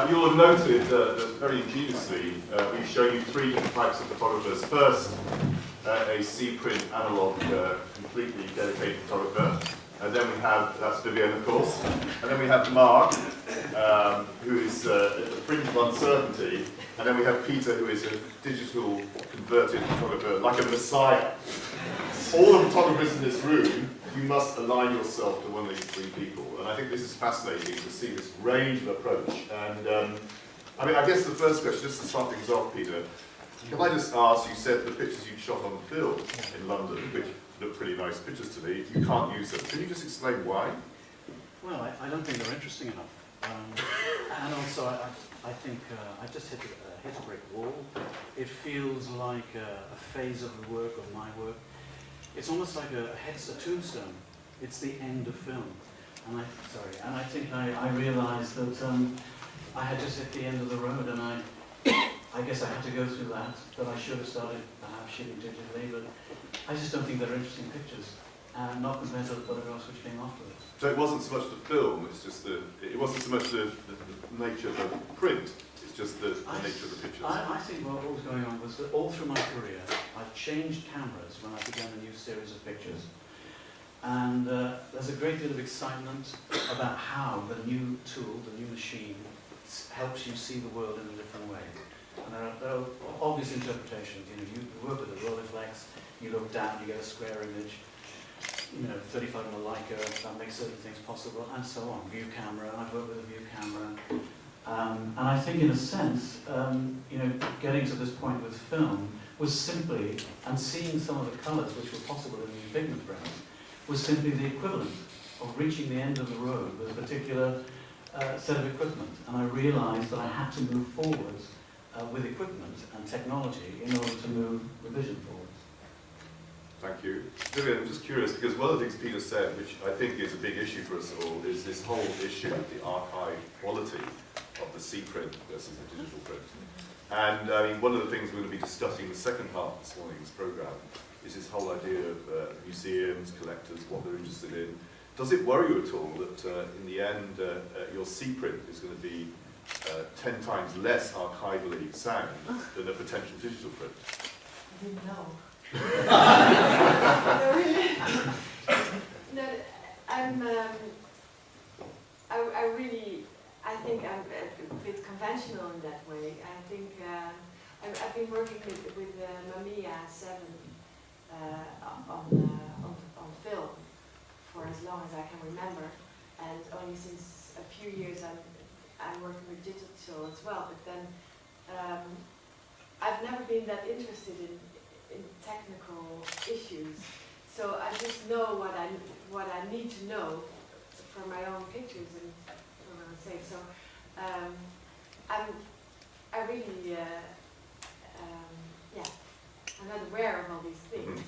You'll have noted that very ingeniously we've shown you three different types of photographers. First, a C-print analogue completely dedicated photographer. And then we have, that's Viviane of course, and then we have Mark, who is at the fringe of uncertainty, and then we have Peter, who is a digital converted photographer, like a messiah. All the photographers in this room, you must align yourself to one of these three people. And I think this is fascinating to see this range of approach. And I mean, I guess the first question, just to start things off, Peter, can I just ask, you said the pictures you shot on film in London, which look pretty nice pictures to me, you can't use them. Can you just explain why? Well, I don't think they're interesting enough. And also, I think I just hit a brick wall. It feels like a phase of the work, of my work. It's almost like a tombstone. It's the end of film. And I think I realized that I had just hit the end of the road, and I guess I had to go through that I should have started perhaps shooting digitally, but I just don't think they're interesting pictures, and not compared to the photographs which came afterwards. So it wasn't so much the film, it's just it wasn't so much the nature of the print, it's just the nature of the pictures. I think what was going on was that all through my career, I changed cameras when I began a new series of pictures. And there's a great deal of excitement about how the new tool, the new machine, helps you see the world in a different way. And there are obvious interpretations. You know, you work with a Rolleiflex, you look down, you get a square image. You know, 35 mm Leica, that makes certain things possible, and so on. View camera, I've worked with a view camera. And I think in a sense, you know, getting to this point with film was simply, and seeing some of the colours which were possible in the pigment brands, was simply the equivalent of reaching the end of the road with a particular set of equipment. And I realised that I had to move forwards with equipment and technology in order to move the vision forwards. Thank you. Viviane, I'm just curious, because one of the things Peter said, which I think is a big issue for us all, is this whole issue of the archive quality of the C-print versus the digital print. And I mean, one of the things we're going to be discussing in the second half of this morning's programme is this whole idea of museums, collectors, what they're interested in. Does it worry you at all that in the end your C-print is going to be 10 times less archivally sound than a potential digital print? I didn't know. No, really. No, I think I'm a bit conventional in that way. I think I've been working with Mamiya 7 on film for as long as I can remember, and only since a few years I'm working with digital as well. But then I've never been that interested in technical issues, so I just know what I need to know for my own pictures and for what I'm saying. So I really I'm not aware of all these things.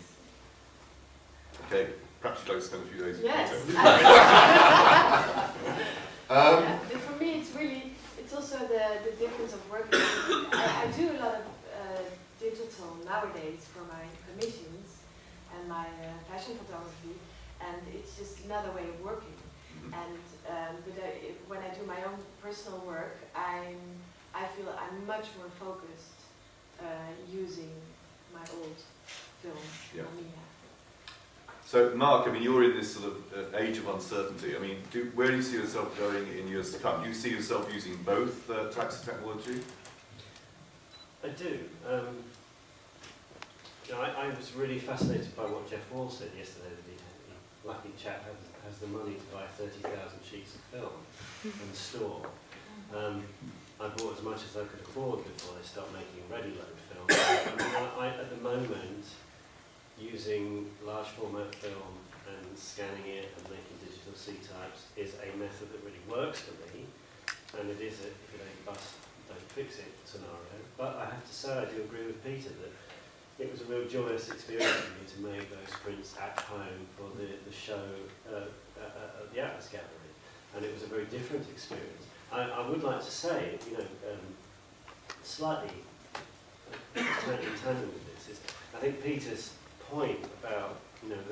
Okay, perhaps you'd like to spend a few days with Yes. Peter. Yeah, but for me, it's also the difference of working. I do a lot of digital nowadays for my commissions and my fashion photography, and it's just another way of working. And when I do my own personal work, I feel I'm much more focused using my old film. Yeah. Mamiya. So, Mark, I mean, you're in this sort of age of uncertainty. I mean, where do you see yourself going in years to come? Do you see yourself using both types of technology? I do. I was really fascinated by what Jeff Wall said yesterday. That the lucky chap has the money to buy 30,000 sheets of film and store. I bought as much as I could afford before they stopped making ready-load film. I at the moment, using large format film and scanning it and making digital C-types is a method that really works for me, and it is a if it ain't bust, don't fix it scenario. But I have to say I do agree with Peter that it was a real joyous experience for me to make those prints at home for the show at the Atlas Gallery, and it was a very different experience. I would like to say, you know, slightly in tandem with this is, I think Peter's point about, you know,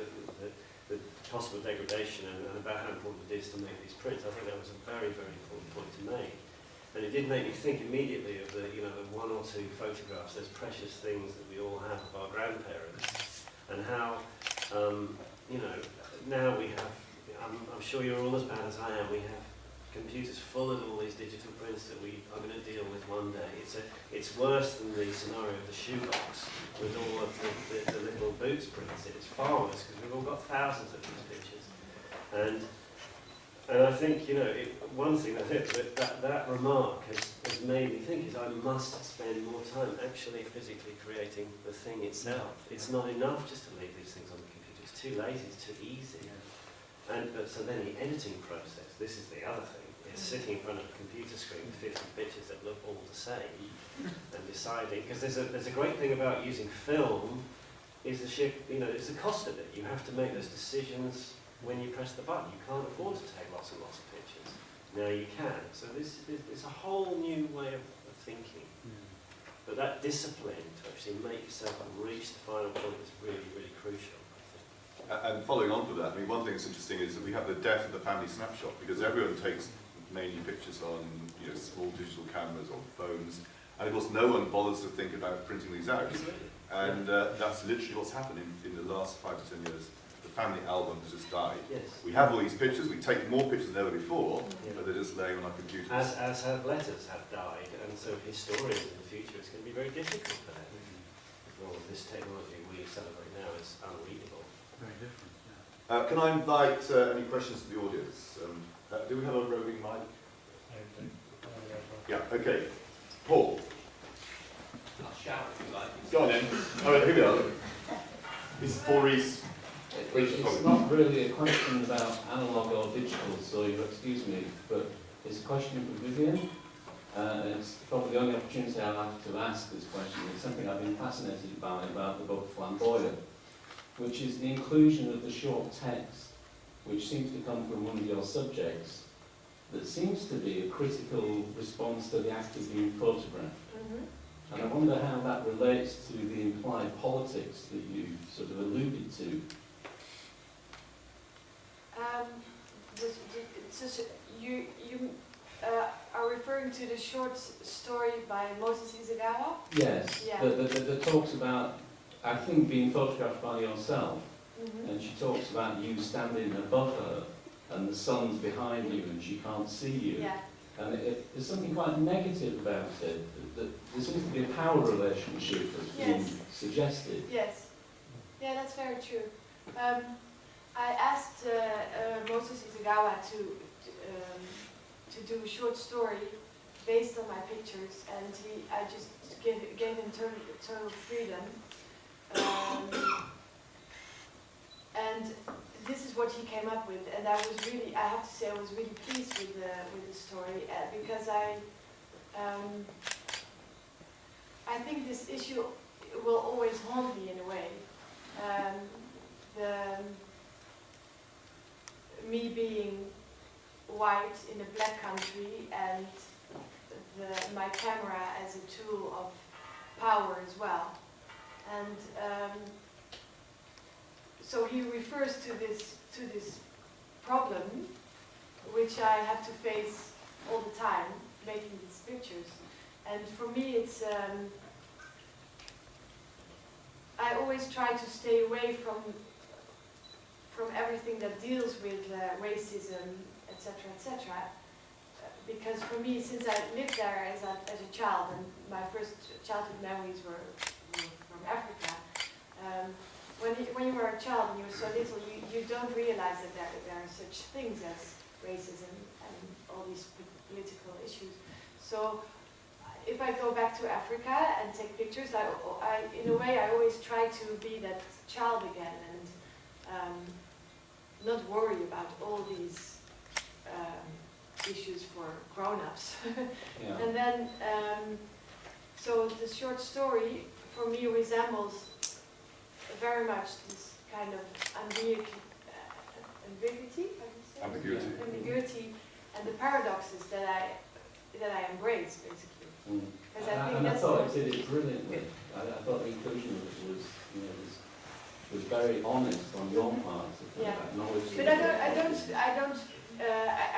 the possible degradation and about how important it is to make these prints, I think that was a very, very important point to make. And it did make me think immediately of the, you know, the one or two photographs, those precious things that we all have of our grandparents, and how, you know, now we have, I'm sure you're all as bad as I am, we have computers full of all these digital prints that we are going to deal with one day. It's worse than the scenario of the shoebox with all of the little boots printed. It's far worse because we've all got thousands of these pictures. And I think, you know, one thing that remark has made me think is I must spend more time actually physically creating the thing itself. It's not enough just to leave these things on the computer. It's too lazy, it's too easy. But so then the editing process, this is the other thing, is sitting in front of a computer screen with 50 pictures that look all the same and deciding, because there's a great thing about using film is it's the cost of it. You have to make those decisions when you press the button. You can't afford to take lots and lots of pictures. Now you can. So it's a whole new way of thinking. But that discipline to actually make yourself reach the final point is really, really crucial. And following on from that, I mean, one thing that's interesting is that we have the death of the family snapshot, because everyone takes mainly pictures on, you know, small digital cameras or phones, and of course no one bothers to think about printing these out. And that's literally what's happened in the last 5 to 10 years. The family album has just died. Yes. We have all these pictures, we take more pictures than ever before, but they're just laying on our computers. As have letters have died, and so historians in the future, it's going to be very difficult for them. All of this technology we celebrate now is unreadable. Very different, yeah. Can I invite any questions from the audience? Do we have a roving mic? Yeah, okay. Paul. I'll shout if you like. Go on then. All right, here we are. This is Paul Rees. It's not really a question about analogue or digital, so you'll excuse me, but it's a question for Viviane. It's probably the only opportunity I'll have to ask this question. It's something I've been fascinated by about the book Flamboyant, which is the inclusion of the short text, which seems to come from one of your subjects, that seems to be a critical response to the act of being photographed. Mm-hmm. And I wonder how that relates to the implied politics that you sort of alluded to. You are referring to the short story by Moses Isagawa? Yes, Yeah. that talks about, I think, being photographed by yourself. Mm-hmm. And she talks about you standing above her and the sun's behind you and she can't see you. Yeah. And there's something quite negative about it, that there seems to be a power relationship that's being suggested. Yes. Yeah, that's very true. I asked Moses Isagawa to do a short story based on my pictures, and I just gave him total freedom. And this is what he came up with, and I have to say, I was really pleased with the story because I think this issue will always haunt me in a way. Me being white in a black country, and my camera as a tool of power as well, and so he refers to this problem, which I have to face all the time, making these pictures. And for me, it's I always try to stay away from everything that deals with racism, etc., etc. Because for me, since I lived there as a child, and my first childhood memories were from Africa. When you were a child and you were so little, you don't realize that there are such things as racism and all these political issues. So if I go back to Africa and take pictures, in a way I always try to be that child again and not worry about all these issues for grown-ups. Yeah. And then, so the short story for me resembles very much this kind of ambiguity, ambiguity, and the paradoxes that I embrace, basically. Mm. Because I thought it did it brilliantly. I thought the inclusion of it was, was very honest on your part. Yeah. Acknowledging. But I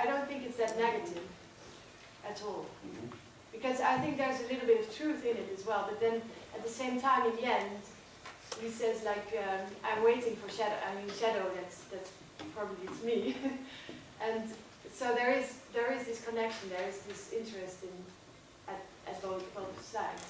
don't think it's that negative. at all. Mhm. Because I think there's a little bit of truth in it as well, but then at the same time, in the end, he says like, I'm waiting for shadow. I mean, shadow. That's probably it's me. And so there is this connection. There is this interest in at both sides.